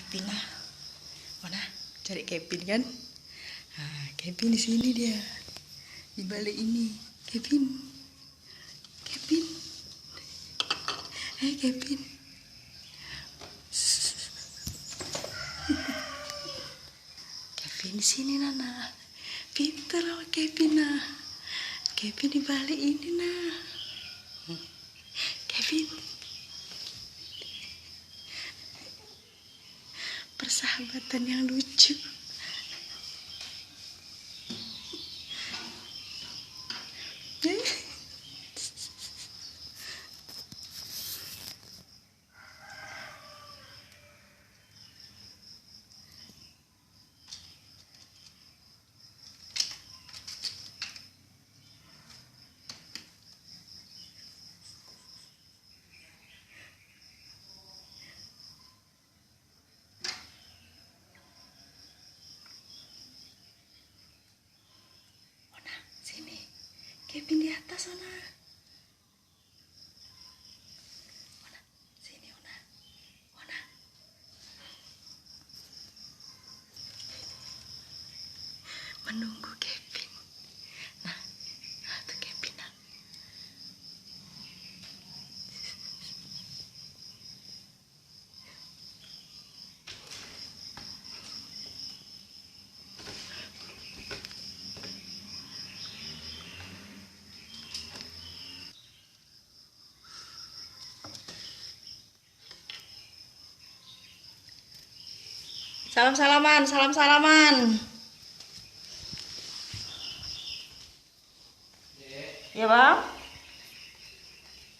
Kevin lah. Mana? Cari Kevin kan? Nah, Kevin di sini dia. Di balik ini. Kevin. Kevin. Hai Kevin. Kevin di sini Nana. Pintar lah Kevin nah. Kevin di balik ini nah. Kevin. Persahabatan yang lucu. Sini, Kevin di atas sana. Ona, sini Ona. Ona. Menunggu Kevin. Nah, itu Kevin nah. Salam-salaman, salam-salaman. Iya, Bang?